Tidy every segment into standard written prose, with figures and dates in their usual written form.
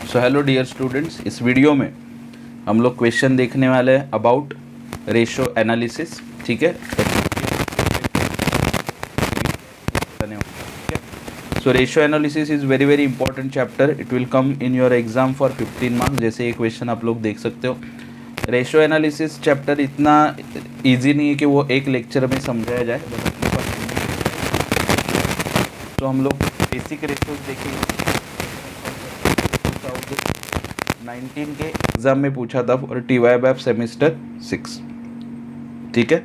So hello dear students, इस video में हम लोग क्वेश्चन देखने वाले हैं अबाउट रेशो एनालिसिस। ठीक है, so ratio analysis is very very important chapter. It will come in your exam for 15 marks. जैसे ये क्वेश्चन आप लोग देख सकते हो। रेशो एनालिसिस चैप्टर इतना इजी नहीं है कि वो एक लेक्चर में समझाया जाए। तो हम लोग बेसिक रेशोज देखेंगे। 2019 के एग्जाम में पूछा था और TYBAP सेमेस्टर 6। ठीक है,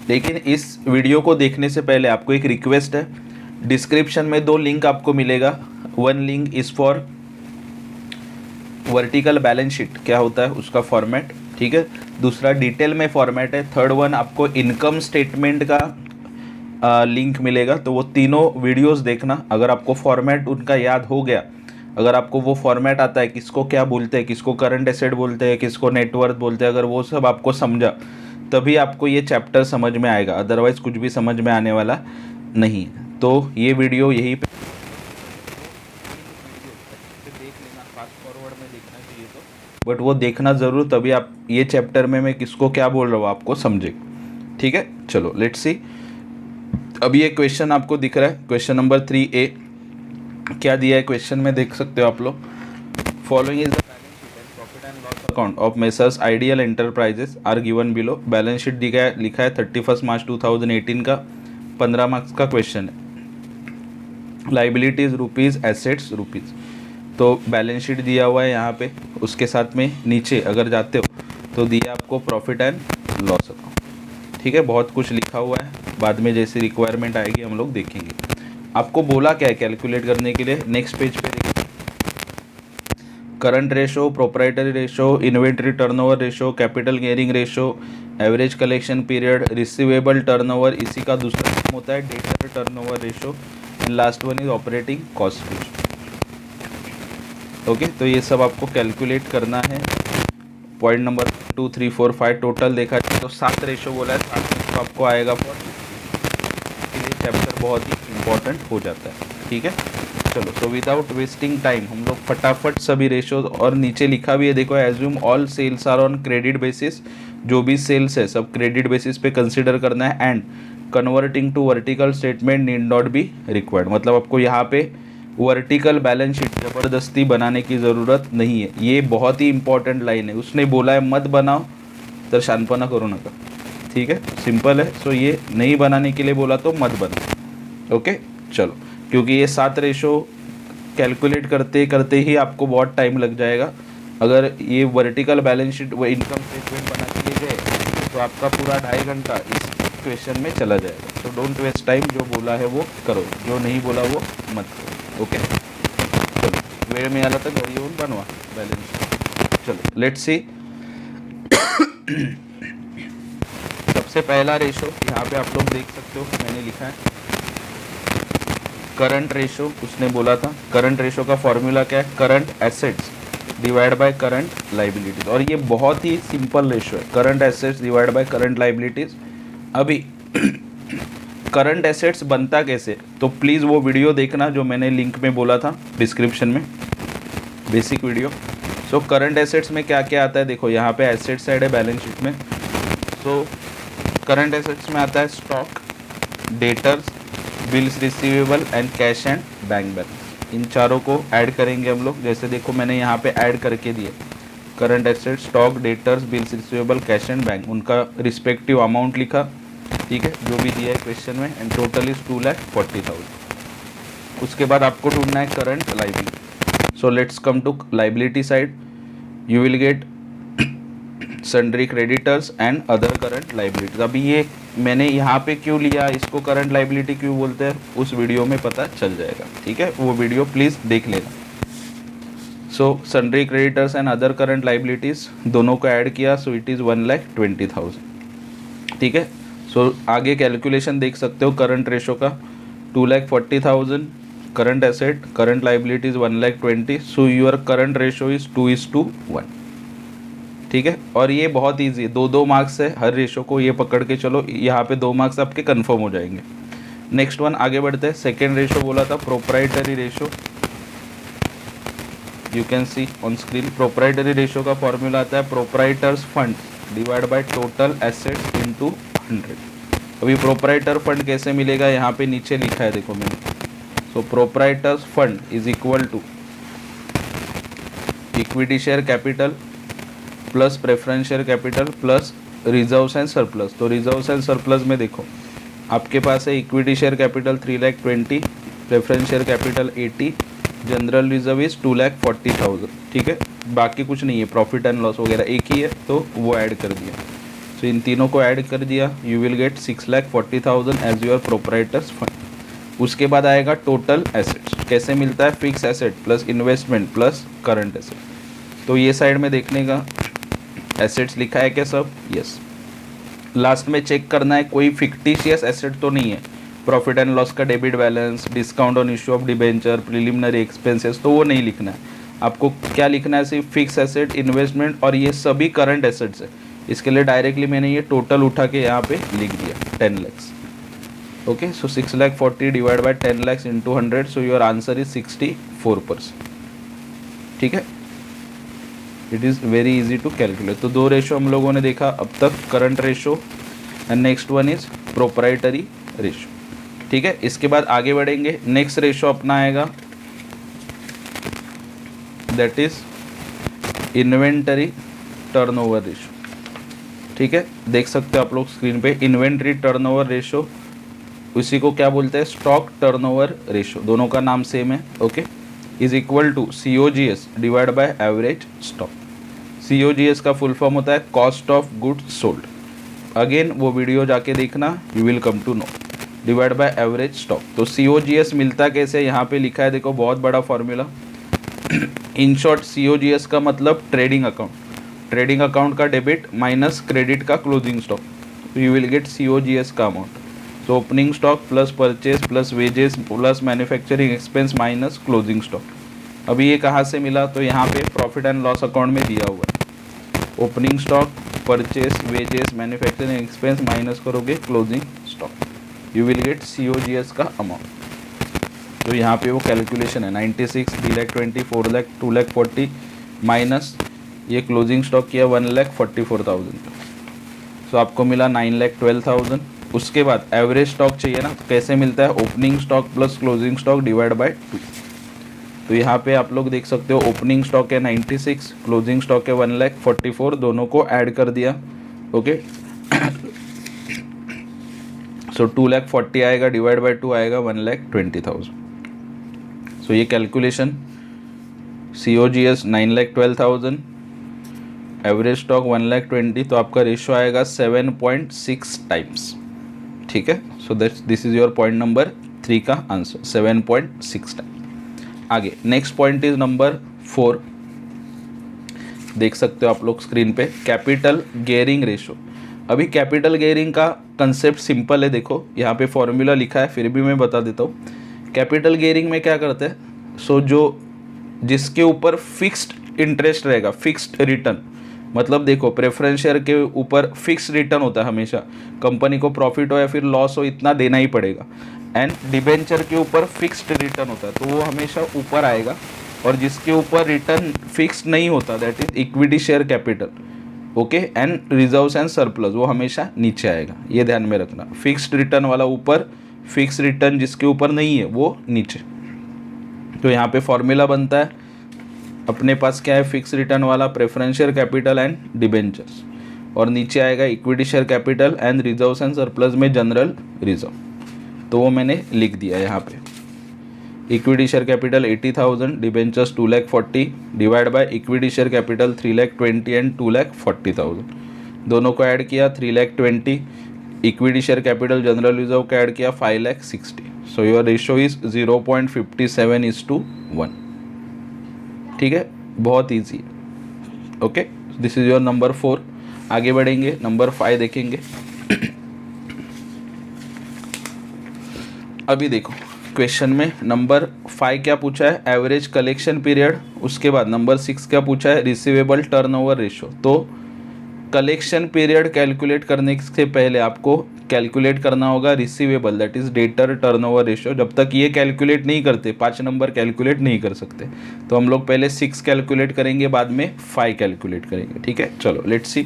लेकिन इस वीडियो को देखने से पहले आपको एक रिक्वेस्ट है। डिस्क्रिप्शन में 2 लिंक आपको मिलेगा। One link is for vertical balance sheet, क्या होता है उसका फॉर्मेट। ठीक है, दूसरा डिटेल में फॉर्मेट है। थर्ड वन आपको इनकम स्टेटमेंट का लिंक मिलेगा। तो वो तीनों वीडियोस देखना। अगर आपको फॉर्मेट उनका याद हो गया, अगर आपको वो फॉर्मेट आता है, किसको क्या बोलते हैं, किसको करंट एसेट बोलते हैं, किसको नेटवर्थ बोलते हैं, अगर वो सब आपको समझा तभी आपको ये चैप्टर समझ में आएगा। अदरवाइज़ कुछ भी समझ में आने वाला नहीं। तो ये वीडियो यहीं पे देख लेना, फास्ट फॉरवर्ड में देखना चाहिए तो, बट वो देखना ज़रूर, तभी आप ये चैप्टर में मैं किसको क्या बोल रहा हूँ आपको समझे। ठीक है, चलो लेट्स सी। अब ये क्वेश्चन आपको दिख रहा है, क्वेश्चन नंबर 3A। क्या दिया है क्वेश्चन में, देख सकते हो आप लोग। Following is the balance sheet and profit and loss account of messrs ideal enterprises are given below. Balance sheet लिखा है 31 मार्च 2018 का 15 मार्क्स का क्वेश्चन है। Liabilities rupees, assets rupees. तो बैलेंस शीट दिया हुआ है यहाँ पे, उसके साथ में नीचे अगर जाते हो तो दिया आपको प्रॉफिट एंड लॉस अकाउंट। ठीक है, बहुत कुछ लिखा हुआ है, बाद में जैसी रिक्वायरमेंट आएगी हम लोग देखेंगे। आपको बोला क्या है कैलकुलेट करने के लिए, नेक्स्ट पेज पे देखिए। Current ratio, proprietary ratio, inventory turnover ratio, capital gearing ratio, average collection period, receivable turnover, इसी का दूसरा नाम होता है debtor turnover ratio, and last one is operating cost ratio. Okay, तो ये सब आपको कैलकुलेट करना है। पॉइंट नंबर 2, 3, 4, 5 टोटल देखा जाए तो 7 रेशो बोला है। 7 रेशो आपको आएगा फॉर, इसलिए चैप्टर बहुत ही इंपॉर्टेंट हो जाता है। ठीक है, चलो। सो विदाउट वेस्टिंग टाइम हम लोग फटाफट सभी रेशोज, और नीचे लिखा भी है देखो, assume all sales are on credit basis. जो भी सेल्स है सब क्रेडिट बेसिस पे कंसिडर करना है। And converting to vertical statement need not be required. मतलब आपको यहाँ पे वर्टिकल बैलेंस शीट ज़बरदस्ती बनाने की ज़रूरत नहीं है। ये बहुत ही इंपॉर्टेंट लाइन है। उसने बोला है मत बनाओ तर शानपना करो नका। ठीक है, सिंपल है। सो ये नहीं बनाने के लिए बोला तो मत बनाओ। ओके, चलो। क्योंकि ये 7 रेशो कैलकुलेट करते करते ही आपको बहुत टाइम लग जाएगा। अगर ये वर्टिकल बैलेंस शीट व इनकम स्टेटमेंट बना के लिए गए तो आपका पूरा 2.5 घंटा इस क्वेश्चन में चला जाएगा। तो डोंट वेस्ट टाइम, जो बोला है वो करो, जो नहीं बोला वो मत करो। ओके, चलो। वेळ मिळाला तर घरी येऊन बनवा बैलेंस शीट। चलो लेट्स सी। सबसे पहला रेशो यहाँ पे आप लोग देख सकते हो, मैंने लिखा है करंट रेशो। उसने बोला था करंट रेशो का फॉर्मूला क्या है, current assets divide by current liabilities. और ये बहुत ही सिंपल रेशो है, current assets divide by current liabilities. अभी करंट एसेट्स बनता कैसे, तो प्लीज़ वो वीडियो देखना जो मैंने लिंक में बोला था डिस्क्रिप्शन में, basic video. So current assets में क्या क्या आता है देखो, यहाँ पे एसेट साइड है बैलेंस शीट में। सो करंट एसेट्स में आता है stock, debtors, bills receivable and cash and bank balance. इन चारों को ऐड करेंगे हम लोग। जैसे देखो मैंने यहाँ पे ऐड करके दिए current asset, stock, debtors, bills receivable, cash and bank, उनका रिस्पेक्टिव अमाउंट लिखा। ठीक है, जो भी दिया है क्वेश्चन में। And total is 2,40,000। उसके बाद आपको ढूंढना है current liability. So let's come to liability side. You will get sundry creditors and other current liabilities. अभी ये मैंने यहाँ पे क्यों लिया, इसको करंट लाइबिलिटी क्यों बोलते हैं, उस वीडियो में पता चल जाएगा। ठीक है, वो वीडियो प्लीज़ देख लेना। So sundry creditors and other current liabilities दोनों को ऐड किया, सो इट इज़ 1,20,000। ठीक है, सो आगे कैलकुलेशन देख सकते हो करंट रेशो का। 2,40,000 current asset, current liabilities 1,20,000। So your current ratio is 2:1। ठीक है, और ये बहुत ईजी है, 2-2 मार्क्स है हर रेशो को, ये पकड़ के चलो। यहाँ पे 2 मार्क्स आपके कंफर्म हो जाएंगे। नेक्स्ट वन आगे बढ़ते हैं। सेकेंड रेशो बोला था proprietary ratio. You can see on screen. Proprietary ratio का फॉर्मूला आता है proprietors fund divide by total assets into 100। अभी प्रोप्राइटर फंड कैसे मिलेगा, यहाँ पे नीचे लिखा है देखो मैंने। So proprietors fund is equal to equity share capital plus preference share capital plus reserves and surplus. तो रिजर्व्स एंड सरप्लस में देखो आपके पास है equity share capital 3,20,000, preference share capital 80, general reserve is 2,40,000। ठीक है, बाकी कुछ नहीं है, प्रॉफिट एंड लॉस वगैरह एक ही है तो वो ऐड कर दिया। सो इन तीनों को ऐड कर दिया, you will get 6,40,000 as your proprietors fund. उसके बाद आएगा टोटल एसेट्स। कैसे मिलता है, fix asset plus investment plus current asset. तो ये साइड में देखने का एसेट्स लिखा है क्या सब, यस। लास्ट में चेक करना है कोई फिक्टिशियस एसेट तो नहीं है, प्रॉफिट एंड लॉस का debit balance, discount on issue of debenture, preliminary expenses, तो वो नहीं लिखना है। आपको क्या लिखना है, सिर्फ फिक्स एसेट, इन्वेस्टमेंट और ये सभी करंट एसेट्स है। इसके लिए डायरेक्टली मैंने ये टोटल उठा के यहाँ पे लिख दिया 10 lakhs। Okay, so 6,40,000 divide by 10 lakhs into 100, so your answer is 64%। ठीक है, it is very easy to calculate. तो दो रेशो हम लोगों ने देखा अब तक, current ratio and next one is proprietary ratio. ठीक है, इसके बाद आगे बढ़ेंगे। नेक्स्ट रेशो अपना आएगा that is inventory turnover ratio. ठीक है, देख सकते हो आप लोग स्क्रीन पे इन्वेंटरी टर्नओवर रेशो, उसी को क्या बोलते हैं, स्टॉक टर्नओवर रेशो, दोनों का नाम सेम है। Okay, is equal to COGS divide by average stock. COGS का फुल फॉर्म होता है cost of goods sold. Again वो वीडियो जाके देखना, you will come to know. Divide by average stock. तो COGS मिलता कैसे, यहाँ पे लिखा है देखो, बहुत बड़ा फॉर्मूला। इन शॉर्ट COGS का मतलब ट्रेडिंग अकाउंट, ट्रेडिंग अकाउंट का डेबिट माइनस क्रेडिट का क्लोजिंग स्टॉक, तो यू विल गेट COGS का amount. So opening stock plus purchase plus wages plus manufacturing expense minus closing stock. अभी ये कहाँ से मिला, तो यहाँ पे प्रॉफिट एंड लॉस अकाउंट में दिया हुआ है। Opening stock, purchase, wages, manufacturing expense minus करोगे closing stock, you will get COGS का अमाउंट। तो यहाँ पे वो कैलकुलेशन है 96, 3,20,000, 4,00,000, 2,40,000 माइनस ये क्लोजिंग स्टॉक किया 1,44,000, तो आपको मिला 9,12,000। उसके बाद एवरेज स्टॉक चाहिए ना, तो कैसे मिलता है, opening stock plus closing stock divide by 2। तो यहाँ पे आप लोग देख सकते हो ओपनिंग स्टॉक है 96, क्लोजिंग स्टॉक है 1,44,000, दोनों को ऐड कर दिया। ओके, सो 2,40,000 आएगा डिवाइड बाय 2 आएगा 1,20,000। सो ये कैलकुलेशन, COGS 9,12,000, एवरेज स्टॉक 1,20,000, तो आपका रेशियो आएगा 7.6 टाइम्स। ठीक है, so this is your point number 3 का आंसर, 7.6 टाइम। आगे नेक्स्ट पॉइंट इज नंबर 4, देख सकते हो आप लोग स्क्रीन पे, कैपिटल गेयरिंग रेशो। अभी कैपिटल गेयरिंग का कंसेप्ट सिंपल है, देखो यहाँ पे फॉर्मूला लिखा है, फिर भी मैं बता देता हूँ। कैपिटल गेयरिंग में क्या करते हैं, सो जो जिसके ऊपर फिक्स्ड इंटरेस्ट रहेगा, फिक्स्ड रिटर्न, मतलब देखो प्रेफरेंस शेयर के ऊपर फिक्स रिटर्न होता है हमेशा, कंपनी को प्रॉफिट हो या फिर लॉस हो इतना देना ही पड़ेगा। एंड डिबेंचर के ऊपर फिक्स्ड रिटर्न होता है, तो वो हमेशा ऊपर आएगा। और जिसके ऊपर रिटर्न फिक्स नहीं होता, that is equity share capital, okay, and reserves and surplus, वो हमेशा नीचे आएगा। ये ध्यान में रखना, फिक्स्ड रिटर्न वाला ऊपर, फिक्स रिटर्न जिसके ऊपर नहीं है वो नीचे। तो यहाँ पे फॉर्मूला बनता है, अपने पास क्या है, फिक्स रिटर्न वाला preference share capital and debentures, और नीचे आएगा equity share capital and reserves and surplus में जनरल रिजर्व। तो वो मैंने लिख दिया यहाँ पे, equity share capital 80,000, debentures 2,40,000 divide by equity share capital 3,20,000 and 2,40,000, दोनों को ऐड किया 3,20,000, equity share capital general reserve का ऐड किया 5,60,000। So your ratio is 0.57:1। ठीक है, बहुत ईजी है। Okay, this is your number 4। आगे बढ़ेंगे, नंबर 5 देखेंगे। अभी देखो क्वेश्चन में नंबर 5 क्या पूछा है, एवरेज कलेक्शन पीरियड। उसके बाद नंबर 6 क्या पूछा है, रिसीवेबल टर्नओवर रेशियो। तो कलेक्शन पीरियड कैलकुलेट करने से पहले आपको कैलकुलेट करना होगा receivable, that is debtor turnover ratio. जब तक ये कैलकुलेट नहीं करते 5 नंबर कैलकुलेट नहीं कर सकते। तो हम लोग पहले 6 कैलकुलेट करेंगे, बाद में 5 कैलकुलेट करेंगे, ठीक है। चलो let's see.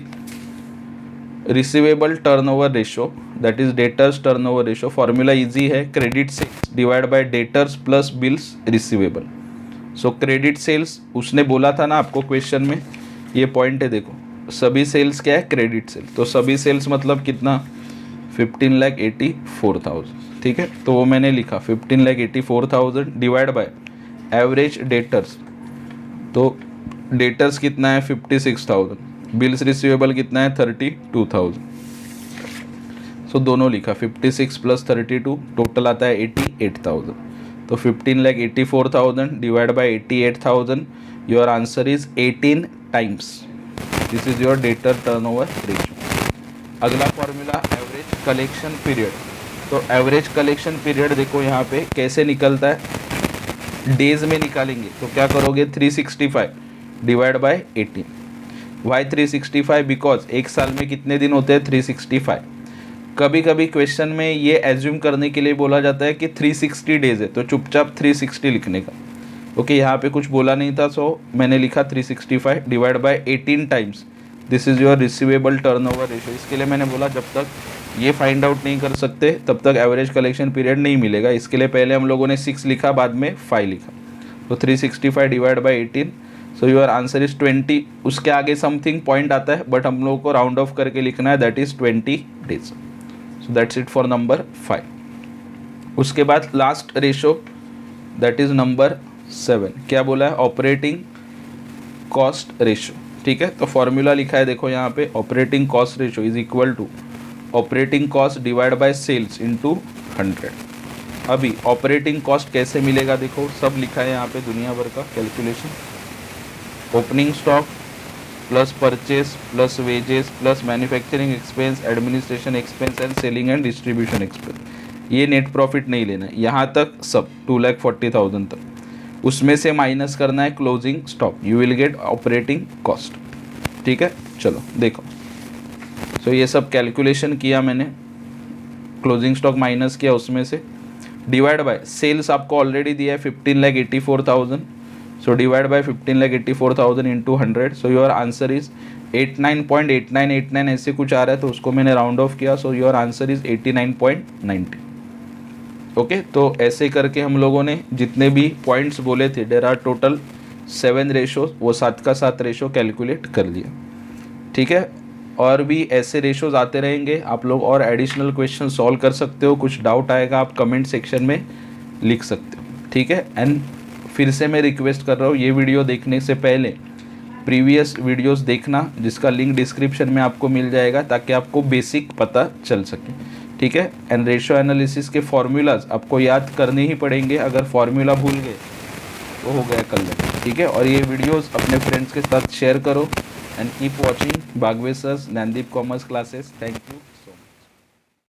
Receivable turnover ratio that is debtors turnover ratio, formula easy है, credit sales divide by debtors plus bills receivable. So credit sales उसने बोला था ना आपको क्वेश्चन में, ये पॉइंट है देखो, सभी सेल्स क्या है, क्रेडिट सेल्स। तो सभी सेल्स मतलब कितना, 15,84,000, ठीक है। तो वो मैंने लिखा 15,84,000 डिवाइड बाय एवरेज डेटर्स। तो डेटर्स कितना है 56,000, बिल्स रिसीवेबल कितना है 32,000। सो दोनों लिखा 56 प्लस 32 टोटल आता है 88,000। तो 15,84,000 divide by 88,000, your answer is 18 times. This is your debtor turnover ratio. अगला फॉर्मूला एवरेज कलेक्शन पीरियड। तो एवरेज कलेक्शन पीरियड देखो यहाँ पे कैसे निकलता है, डेज में निकालेंगे। तो क्या करोगे 365 डिवाइड बाय 18। वाई 365? बिकॉज एक साल में कितने दिन होते हैं 365। कभी कभी क्वेश्चन में ये एज्यूम करने के लिए बोला जाता है कि 360 डेज है, तो चुपचाप 360 लिखने का। ओके यहाँ पे कुछ बोला नहीं था, सो मैंने लिखा 365 divide by 18 times. This is your receivable turnover ratio. इसके लिए मैंने बोला जब तक ये फाइंड आउट नहीं कर सकते तब तक एवरेज कलेक्शन पीरियड नहीं मिलेगा। इसके लिए पहले हम लोगों ने 6 लिखा, बाद में 5 लिखा। तो 365 divide by 18, so your answer is 20। उसके आगे समथिंग पॉइंट आता है बट हम लोगों को राउंड ऑफ करके लिखना है, that is 20 days. So that's it for number 5। उसके बाद last ratio that is number 7। क्या बोला है, ऑपरेटिंग कॉस्ट रेशो, ठीक है। तो फॉर्मूला लिखा है देखो यहाँ पे, operating cost ratio is equal to operating cost divide by sales into 100। अभी ऑपरेटिंग कॉस्ट कैसे मिलेगा देखो, सब लिखा है यहाँ पे दुनिया भर का calculation. Opening stock plus purchase plus wages plus manufacturing expense, administration expense and selling and distribution expense. ये नेट प्रॉफिट नहीं लेना है, यहाँ तक सब 2,40,000 तक। उसमें से माइनस करना है closing stock, you will gate operating cost, ठीक है। चलो देखो, सो ये सब कैलकुलेशन किया मैंने, क्लोजिंग स्टॉक माइनस किया उसमें से, डिवाइड बाय सेल्स आपको ऑलरेडी दिया है 15,84,000। So divide by 15,84,000 into 100। So your answer is 89.8989 ऐसे कुछ आ रहा है, तो उसको मैंने राउंड ऑफ किया। सो योर आंसर इज 89.90। ओके तो ऐसे करके हम लोगों ने जितने भी पॉइंट्स बोले थे, देयर आर टोटल 7 रेशोज, वो 7 का 7 रेशो कैलकुलेट कर लिया, ठीक है। और भी ऐसे रेशोज आते रहेंगे, आप लोग और एडिशनल क्वेश्चन सॉल्व कर सकते हो। कुछ डाउट आएगा आप कमेंट सेक्शन में लिख सकते हो, ठीक है। एंड फिर से मैं रिक्वेस्ट कर रहा हूँ, ये वीडियो देखने से पहले प्रीवियस वीडियोस देखना, जिसका लिंक डिस्क्रिप्शन में आपको मिल जाएगा, ताकि आपको बेसिक पता चल सके, ठीक है। एंड रेशियो एनालिसिस के फॉर्मूलाज आपको याद करने ही पड़ेंगे, अगर फॉर्मूला भूल गए तो हो गया कल, ठीक है। और ये वीडियोस अपने फ्रेंड्स के साथ शेयर करो and keep watching Bagwe sir's Gyandeep commerce classes. Thank you.